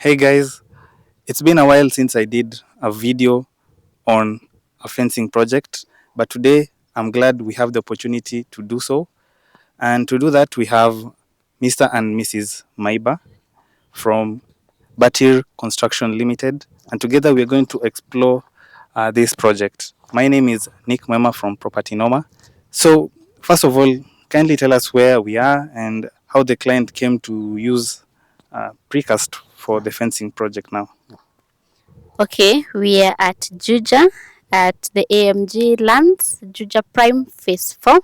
Hey guys, it's been a while since I did a video on a fencing project, but today I'm glad we have the opportunity to do so. And to do that, we have Mr. and Mrs. Maiba from Batir Construction Limited, and together we're going to explore this project. My name is Nick Muema from Property Noma. So, first of all, kindly tell us where we are and how the client came to use Precast for the fencing project now. Okay, we are at Juja at the AMG Lands, Juja Prime Phase 4.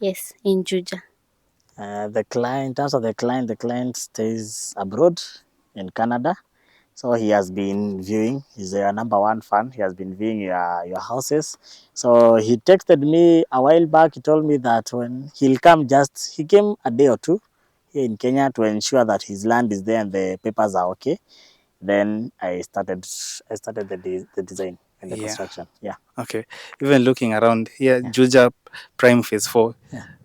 Yes, in Juja. In terms of the client stays abroad in Canada. So he has been viewing, he's a number one fan. He has been viewing your houses. So he texted me a while back. He told me that when he came a day or two here in Kenya to ensure that his land is there and the papers are okay. Then I started the design and the construction. Yeah. Okay. Even looking around here, Juja Prime Phase 4,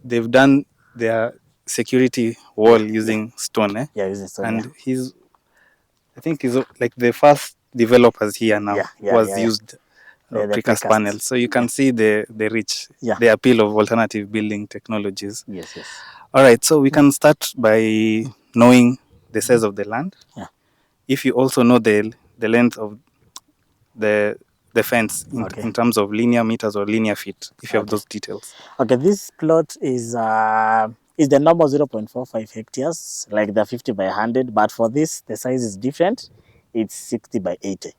they've done their security wall using stone. Yeah, using stone. And I think he's like the first developers here now was used The precast panels. So you can see the reach, the appeal of alternative building technologies. Yes. All right. So we can start by knowing the size of the land. Yeah. If you also know the length of the fence in terms of linear meters or linear feet, if you have those details. Okay, this plot is the normal 0.45 hectares, like the 50 by 100, but for this, the size is different. It's 60 by 80.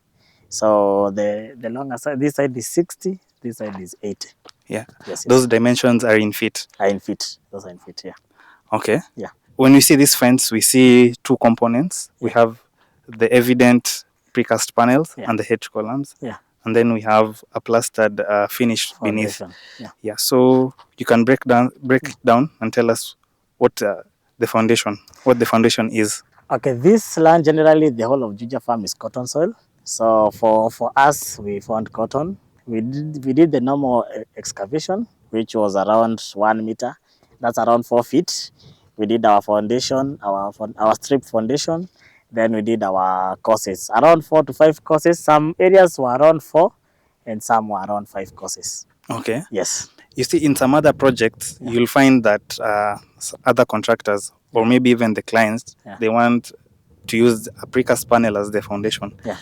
So the longer side, this side is 60, this side is 80. Yeah. Yes. Those dimensions are in feet. Those are in feet, yeah. Okay. Yeah. When we see this fence, we see two components. We have the evident precast panels and the hedge columns. Yeah. And then we have a plastered finish beneath. Yeah. So you can break it down and tell us what the foundation is. Okay, this land generally the whole of Juja farm is cotton soil. So for us, we found cotton. We did the normal excavation, which was around 1 meter. That's around 4 feet. We did our foundation, our strip foundation. Then we did our courses, around 4 to 5 courses. Some areas were around 4 and some were around 5 courses. Okay. Yes. You see, in some other projects, you'll find that other contractors or maybe even the clients, they want to use a precast panel as the foundation. Yeah.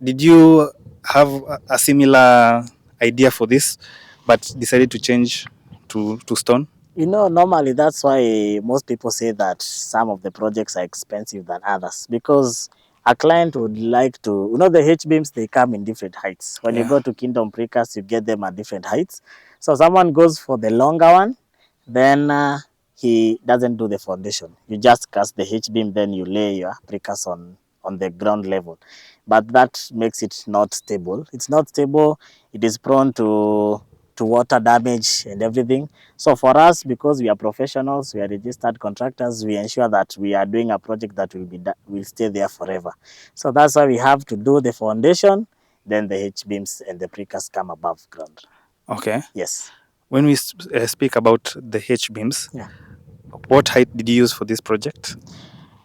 Did you have a similar idea for this, but decided to change to stone? Normally that's why most people say that some of the projects are expensive than others, because a client would like to, the H-beams, they come in different heights. When you go to Kingdom Precast, you get them at different heights. So someone goes for the longer one, then he doesn't do the foundation. You just cast the H-beam, then you lay your precast on the ground level. But that makes it not stable. It's not stable. It is prone to water damage and everything. So for us, because we are professionals, we are registered contractors, we ensure that we are doing a project that will stay there forever. So that's why we have to do the foundation, then the H-beams and the precast come above ground. Okay. Yes. When we speak about the H-beams, what height did you use for this project?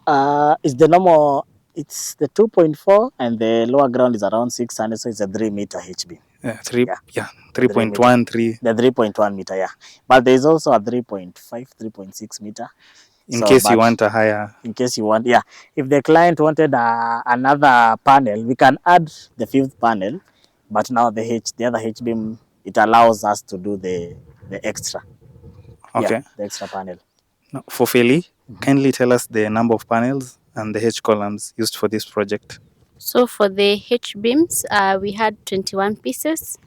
It's the normal, it's the 2.4 and the lower ground is around 600, so it's a 3 meter H-beam. 3.1, 3. The 3.1 meter, yeah. But there is also a 3.5, 3.6 meter. In case you want a higher. In case you want, yeah. If the client wanted another panel, we can add the 5th panel. But now the other H-beam, it allows us to do the extra. Okay. Yeah, the extra panel. Now, for Feli, kindly tell us the number of panels and the H columns used for this project. So for the H-beams, we had 21 pieces.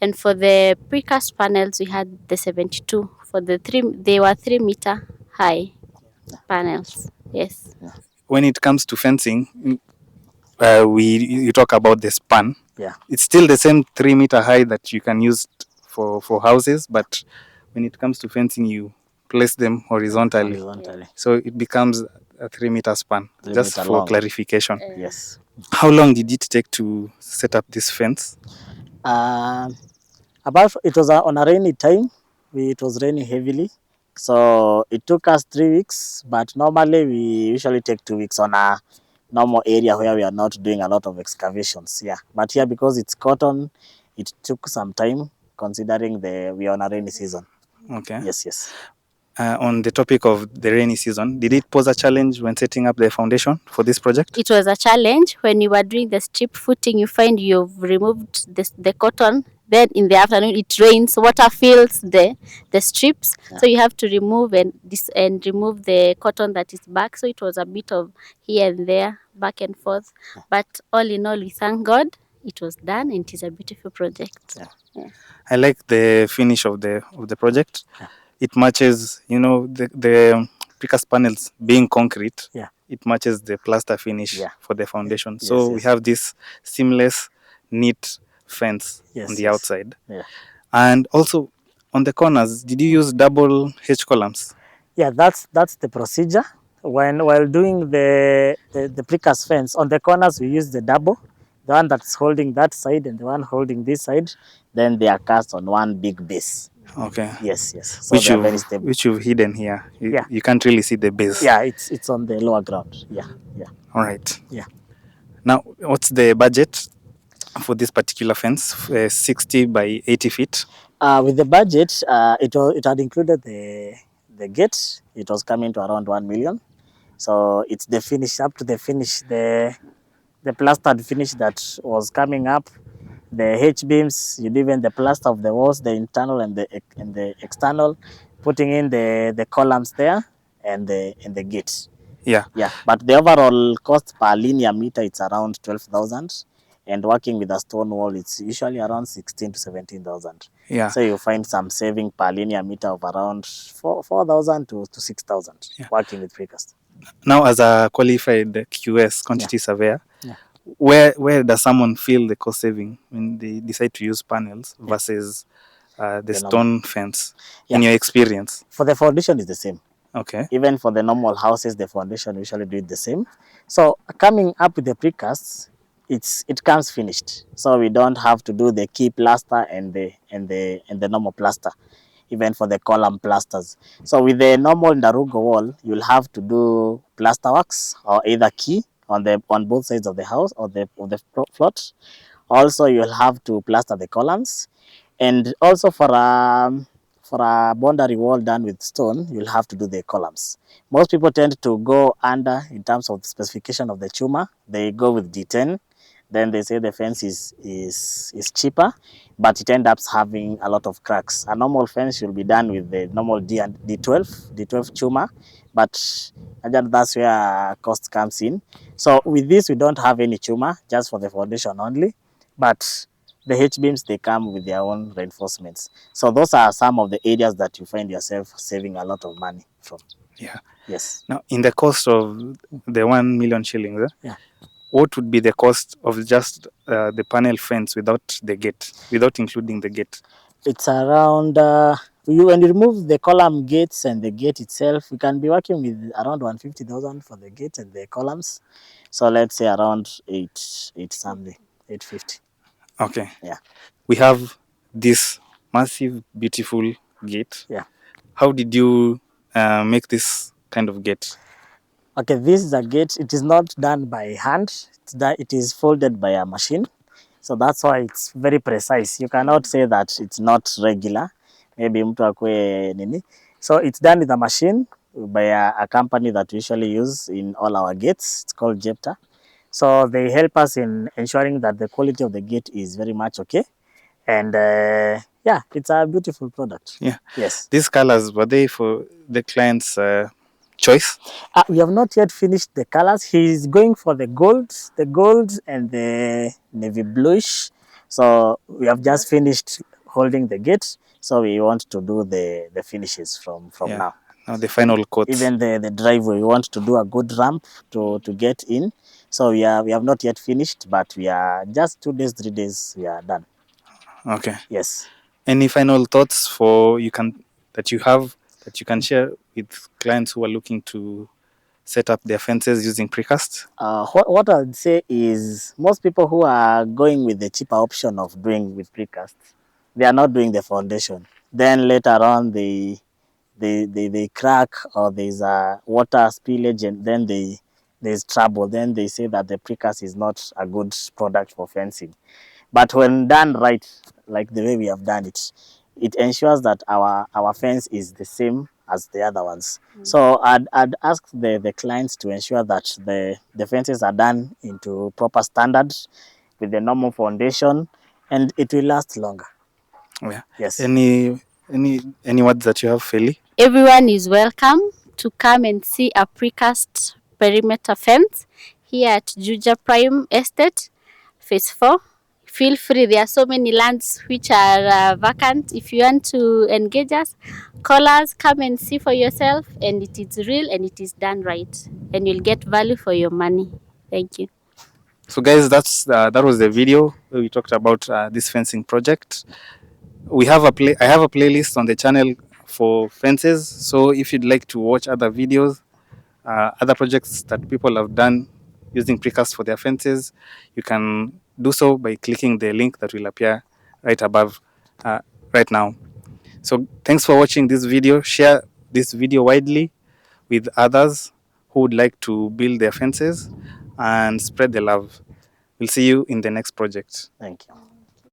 And for the precast panels, we had the 72. For the they were 3 meter high panels. Yes. When it comes to fencing, you talk about the span. Yeah. It's still the same 3 meter high that you can use for houses, but when it comes to fencing, you place them horizontally. So it becomes a 3 meter span. Just for long clarification. Yes. How long did it take to set up this fence? It was on a rainy time. It was raining heavily. So it took us 3 weeks, but normally we usually take 2 weeks on a normal area where we are not doing a lot of excavations. Yeah, but here because it's cotton, it took some time considering we are on a rainy season. Okay. Yes, yes. On the topic of the rainy season, did it pose a challenge when setting up the foundation for this project? It was a challenge when you were doing the strip footing. You find you've removed the cotton. Then in the afternoon it rains, water fills the strips, so you have to remove and remove the cotton that is back. So it was a bit of here and there, back and forth. But all in all, we thank God it was done, and it is a beautiful project. I like the finish of the project. It matches, the precast panels being concrete. Yeah. It matches the plaster finish Yeah. for the foundation. Yes, So we yes. have this seamless, neat fence Yes, on the yes. outside. Yeah. And also on the corners, did you use double H columns? Yeah, that's the procedure. While doing the precast fence on the corners, we use the double, the one that's holding that side and the one holding this side. Then they are cast on one big base. Okay. Yes, yes. So they are very stable. Which you've hidden here. Yeah. You can't really see the base. Yeah, it's on the lower ground. Yeah, yeah. All right. Yeah. Now, what's the budget for this particular fence? 60 by 80 feet. With the budget, it had included the gate. It was coming to around 1 million. So it's the finish up to the finish, the plastered finish that was coming up, the H beams, you do even the plaster of the walls, the internal and the external, putting in the columns there and the gate. Yeah. Yeah, but the overall cost per linear meter it's around 12,000, and working with a stone wall it's usually around 16 to 17,000. Yeah. So you find some saving per linear meter of around 4,000 to 6,000 working with precast. Now, as a qualified QS quantity surveyor, where does someone feel the cost saving when they decide to use panels versus the stone fence in your experience? For the foundation is the same. Okay. Even for the normal houses, the foundation usually do it the same. So coming up with the precasts, it comes finished. So we don't have to do the key plaster and the normal plaster, even for the column plasters. So with the normal Ndarugo wall, you'll have to do plaster works or either key on both sides of the house or the plot. Also, you'll have to plaster the columns, and also for a boundary wall done with stone, you'll have to do the columns. Most people tend to go under in terms of the specification of the chuma. They go with D10, then they say the fence is cheaper, but it ends up having a lot of cracks. A normal fence should be done with the normal D12 chuma, but again, that's where cost comes in. So with this, we don't have any chuma, just for the foundation only, but the H-beams, they come with their own reinforcements. So those are some of the areas that you find yourself saving a lot of money from. Yeah. Yes. Now, in the cost of the 1 million shillings, what would be the cost of just the panel fence without the gate, without including the gate? It's around, when you remove the column gates and the gate itself, we can be working with around 150,000 for the gate and the columns. So let's say around 850. Okay. Yeah. We have this massive, beautiful gate. Yeah. How did you make this kind of gate? Okay, this is a gate. It is not done by hand. It is folded by a machine. So that's why it's very precise. You cannot say that it's not regular. Maybe mtu akwe nini. So it's done with a machine by a company that we usually use in all our gates. It's called Jepta. So they help us in ensuring that the quality of the gate is very much okay. And yeah, it's a beautiful product. Yeah. Yes. These colors, were they for the client's choice? We have not yet finished the colors. He's going for the gold and the navy bluish. So we have just finished holding the gate. So we want to do the finishes from now. Now the final coats. Even the driveway, we want to do a good ramp to get in. So we have not yet finished, but we are just 2 days, 3 days, we are done. Okay. Yes. Any final thoughts that you can share with clients who are looking to set up their fences using precast? What I'd say is most people who are going with the cheaper option of doing with precast, they are not doing the foundation. Then later on, they crack or there's a water spillage, and then they there's trouble, then they say that the precast is not a good product for fencing. But when done right, like the way we have done it, it ensures that our fence is the same as the other ones. So I'd ask the clients to ensure that the fences are done into proper standards with the normal foundation, and it will last longer. Yeah. Yes. Any words that you have, Feli? Everyone is welcome to come and see a precast perimeter fence here at Juja Prime Estate, Phase 4. Feel free. There are so many lands which are vacant. If you want to engage us, call us, come and see for yourself. And it is real and it is done right. And you'll get value for your money. Thank you. So, guys, that was the video where we talked about this fencing project. I have a playlist on the channel for fences. So, if you'd like to watch other videos, other projects that people have done using precast for their fences, you can do so by clicking the link that will appear right above right now. So thanks for watching this video. Share this video widely with others who would like to build their fences and spread the love. We'll see you in the next project. Thank you.